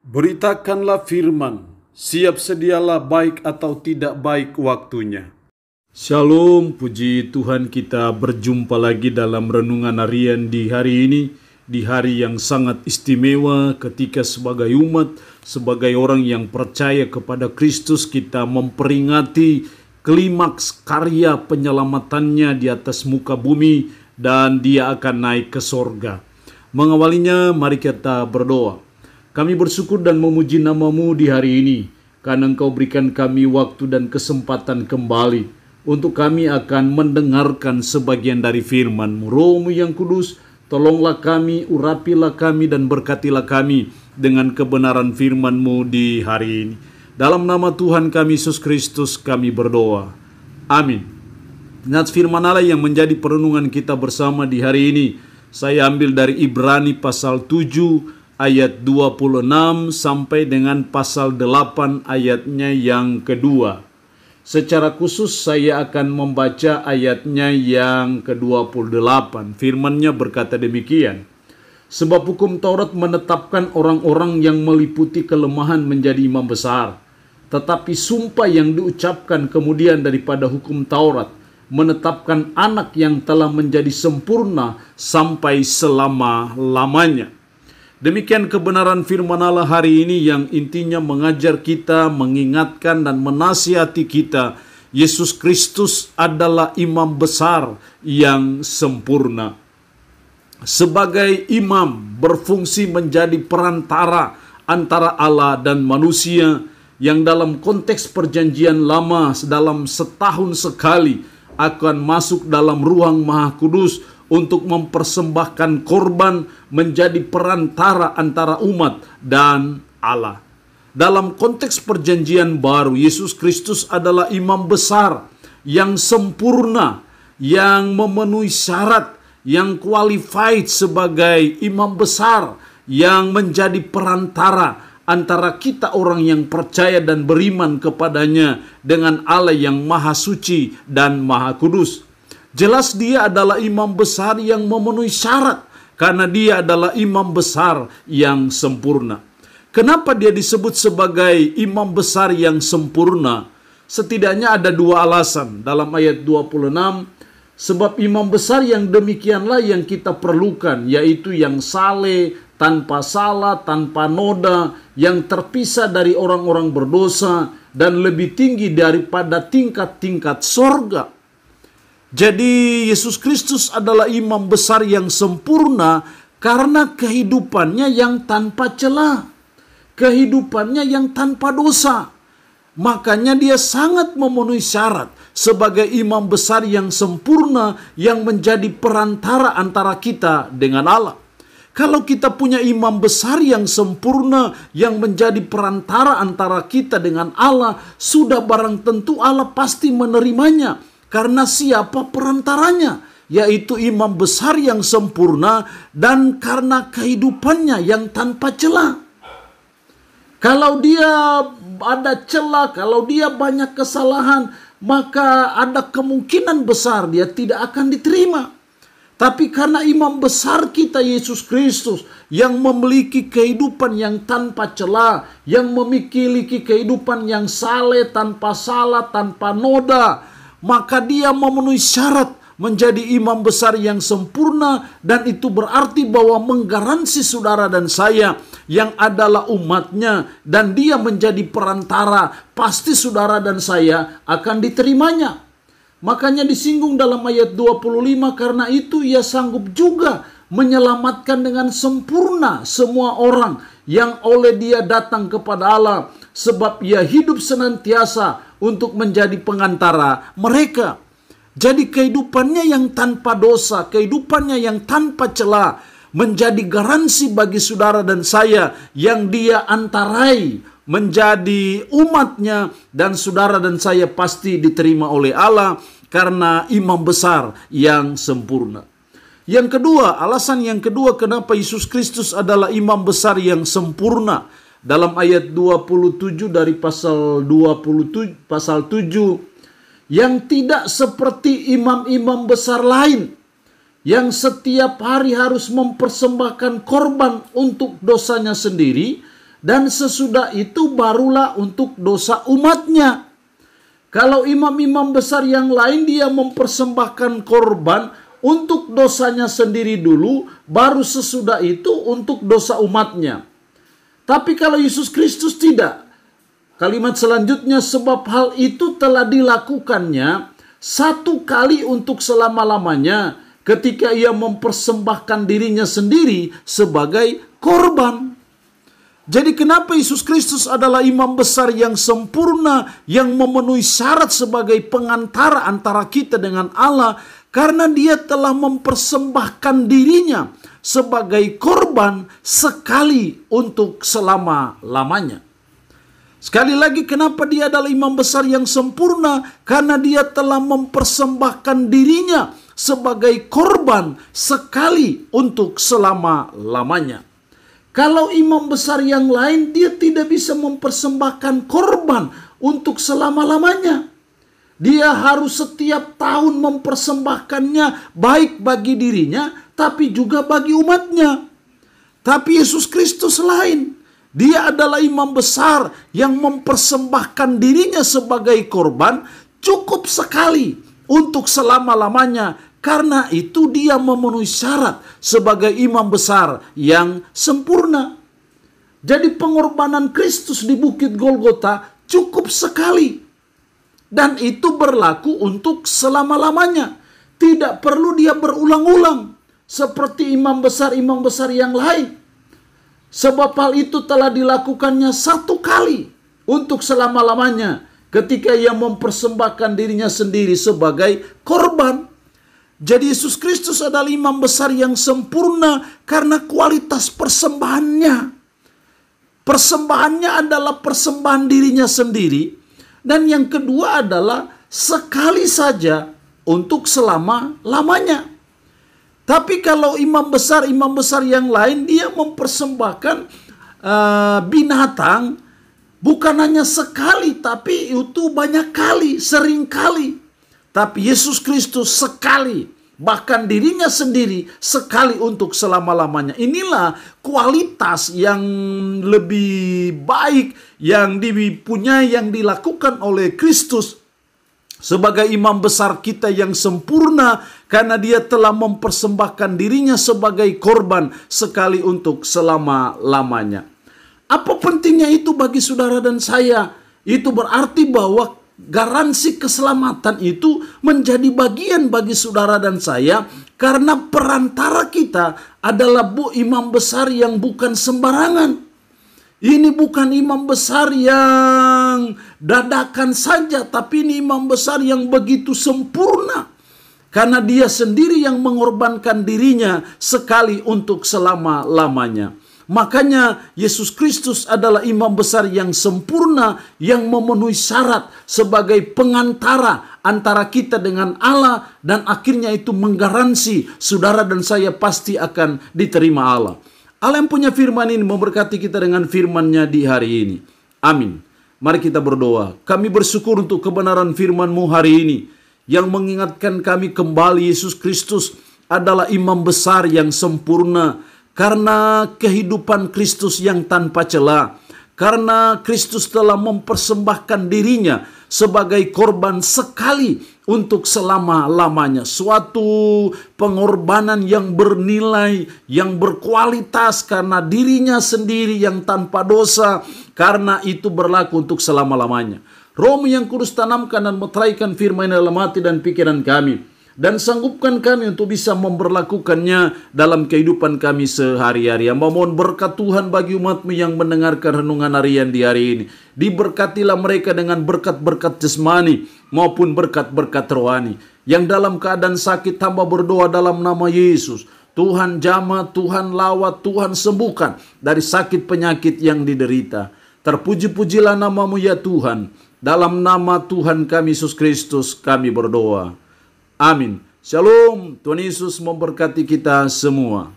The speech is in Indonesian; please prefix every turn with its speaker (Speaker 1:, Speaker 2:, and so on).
Speaker 1: Beritakanlah firman, siap sedialah baik atau tidak baik waktunya. Shalom, puji Tuhan, kita berjumpa lagi dalam renungan harian di hari ini, di hari yang sangat istimewa ketika sebagai umat, sebagai orang yang percaya kepada Kristus, kita memperingati klimaks karya penyelamatannya di atas muka bumi dan dia akan naik ke sorga. Mengawalinya, mari kita berdoa. Kami bersyukur dan memuji nama-Mu di hari ini, karena Engkau berikan kami waktu dan kesempatan kembali untuk kami akan mendengarkan sebagian dari firman-Mu. Roh-Mu yang kudus, tolonglah kami, urapilah kami, dan berkatilah kami dengan kebenaran firman-Mu di hari ini. Dalam nama Tuhan kami Yesus Kristus kami berdoa. Amin. Nats firman Allah yang menjadi perenungan kita bersama di hari ini, saya ambil dari Ibrani pasal 7, ayat 26 sampai dengan pasal 8 ayatnya yang kedua. Secara khusus saya akan membaca ayatnya yang ke-28. Firman-Nya berkata demikian. Sebab hukum Taurat menetapkan orang-orang yang meliputi kelemahan menjadi imam besar. Tetapi sumpah yang diucapkan kemudian daripada hukum Taurat menetapkan anak yang telah menjadi sempurna sampai selama-lamanya. Demikian kebenaran firman Allah hari ini yang intinya mengajar kita, mengingatkan dan menasihati kita. Yesus Kristus adalah imam besar yang sempurna. Sebagai imam berfungsi menjadi perantara antara Allah dan manusia yang dalam konteks perjanjian lama dalam setahun sekali akan masuk dalam ruang Maha Kudus untuk mempersembahkan korban menjadi perantara antara umat dan Allah. Dalam konteks perjanjian baru, Yesus Kristus adalah imam besar yang sempurna, yang memenuhi syarat, yang qualified sebagai imam besar, yang menjadi perantara antara kita orang yang percaya dan beriman kepadanya dengan Allah yang maha suci dan maha kudus. Jelas dia adalah imam besar yang memenuhi syarat karena dia adalah imam besar yang sempurna. Kenapa dia disebut sebagai imam besar yang sempurna? Setidaknya ada dua alasan dalam ayat 26. Sebab imam besar yang demikianlah yang kita perlukan, yaitu yang saleh, tanpa salah, tanpa noda, yang terpisah dari orang-orang berdosa dan lebih tinggi daripada tingkat-tingkat sorga. Jadi Yesus Kristus adalah imam besar yang sempurna karena kehidupannya yang tanpa celah, kehidupannya yang tanpa dosa. Makanya dia sangat memenuhi syarat sebagai imam besar yang sempurna yang menjadi perantara antara kita dengan Allah. Kalau kita punya imam besar yang sempurna yang menjadi perantara antara kita dengan Allah, sudah barang tentu Allah pasti menerimanya. Karena siapa perantaranya? Yaitu imam besar yang sempurna dan karena kehidupannya yang tanpa celah. Kalau dia ada celah, kalau dia banyak kesalahan, maka ada kemungkinan besar dia tidak akan diterima. Tapi karena imam besar kita Yesus Kristus yang memiliki kehidupan yang tanpa celah, yang memiliki kehidupan yang saleh, tanpa salah, tanpa noda, maka dia memenuhi syarat menjadi imam besar yang sempurna, dan itu berarti bahwa menggaransi saudara dan saya yang adalah umatnya dan dia menjadi perantara, pasti saudara dan saya akan diterimanya. Makanya disinggung dalam ayat 25, karena itu ia sanggup juga menyelamatkan dengan sempurna semua orang yang oleh dia datang kepada Allah, sebab ia hidup senantiasa untuk menjadi pengantara mereka. Jadi kehidupannya yang tanpa dosa, kehidupannya yang tanpa celah, menjadi garansi bagi saudara dan saya yang dia antarai menjadi umatnya, dan saudara dan saya pasti diterima oleh Allah karena imam besar yang sempurna. Yang kedua, alasan yang kedua kenapa Yesus Kristus adalah imam besar yang sempurna. Dalam ayat 27 dari pasal 27, pasal 7, yang tidak seperti imam-imam besar lain yang setiap hari harus mempersembahkan korban untuk dosanya sendiri dan sesudah itu barulah untuk dosa umatnya. Kalau imam-imam besar yang lain dia mempersembahkan korban untuk dosanya sendiri dulu, baru sesudah itu untuk dosa umatnya. Tapi kalau Yesus Kristus tidak. Kalimat selanjutnya, sebab hal itu telah dilakukannya satu kali untuk selama-lamanya ketika ia mempersembahkan dirinya sendiri sebagai korban. Jadi kenapa Yesus Kristus adalah imam besar yang sempurna, yang memenuhi syarat sebagai pengantara antara kita dengan Allah? Karena dia telah mempersembahkan dirinya sebagai korban sekali untuk selama-lamanya. Sekali lagi, kenapa dia adalah imam besar yang sempurna? Karena dia telah mempersembahkan dirinya sebagai korban sekali untuk selama-lamanya. Kalau imam besar yang lain, dia tidak bisa mempersembahkan korban untuk selama-lamanya. Dia harus setiap tahun mempersembahkannya, baik bagi dirinya, tapi juga bagi umatnya. Tapi Yesus Kristus lain. Dia adalah imam besar yang mempersembahkan dirinya sebagai korban cukup sekali untuk selama-lamanya. Karena itu dia memenuhi syarat sebagai imam besar yang sempurna. Jadi pengorbanan Kristus di Bukit Golgota cukup sekali. Dan itu berlaku untuk selama-lamanya. Tidak perlu dia berulang-ulang seperti imam besar yang lain. Sebab hal itu telah dilakukannya satu kali untuk selama-lamanya ketika ia mempersembahkan dirinya sendiri sebagai korban. Jadi Yesus Kristus adalah imam besar yang sempurna karena kualitas persembahannya. Persembahannya adalah persembahan dirinya sendiri. Dan yang kedua adalah sekali saja untuk selama-lamanya. Tapi kalau imam besar yang lain, dia mempersembahkan binatang bukan hanya sekali, tapi itu banyak kali, sering kali. Tapi Yesus Kristus sekali, bahkan dirinya sendiri sekali untuk selama-lamanya. Inilah kualitas yang lebih baik yang dipunyai, yang dilakukan oleh Kristus sebagai imam besar kita yang sempurna, karena dia telah mempersembahkan dirinya sebagai korban sekali untuk selama-lamanya. Apa pentingnya itu bagi saudara dan saya? Itu berarti bahwa garansi keselamatan itu menjadi bagian bagi saudara dan saya, karena perantara kita adalah imam besar yang bukan sembarangan. Ini bukan imam besar yang dadakan saja, tapi ini imam besar yang begitu sempurna. Karena dia sendiri yang mengorbankan dirinya sekali untuk selama-lamanya. Makanya Yesus Kristus adalah imam besar yang sempurna, yang memenuhi syarat sebagai pengantara antara kita dengan Allah, dan akhirnya itu menggaransi saudara dan saya pasti akan diterima Allah. Allah yang punya firman ini memberkati kita dengan firman-Nya di hari ini. Amin. Mari kita berdoa. Kami bersyukur untuk kebenaran firman-Mu hari ini, yang mengingatkan kami kembali Yesus Kristus adalah imam besar yang sempurna. Karena kehidupan Kristus yang tanpa celah, karena Kristus telah mempersembahkan dirinya sebagai korban sekali untuk selama-lamanya. Suatu pengorbanan yang bernilai, yang berkualitas, karena dirinya sendiri yang tanpa dosa. Karena itu berlaku untuk selama-lamanya. Roh-Mu yang kudus tanamkan dan meteraikan firman dalam hati dan pikiran kami, dan sanggupkan kami untuk bisa memberlakukannya dalam kehidupan kami sehari-hari. Mohon berkat Tuhan bagi umat-Mu yang mendengarkan renungan harian di hari ini. Diberkatilah mereka dengan berkat-berkat jasmani maupun berkat-berkat rohani. Yang dalam keadaan sakit, hamba berdoa dalam nama Yesus. Tuhan jamah, Tuhan lawat, Tuhan sembuhkan dari sakit penyakit yang diderita. Terpuji-pujilah nama-Mu ya Tuhan. Dalam nama Tuhan kami Yesus Kristus kami berdoa. Amin. Shalom. Tuhan Yesus memberkati kita semua.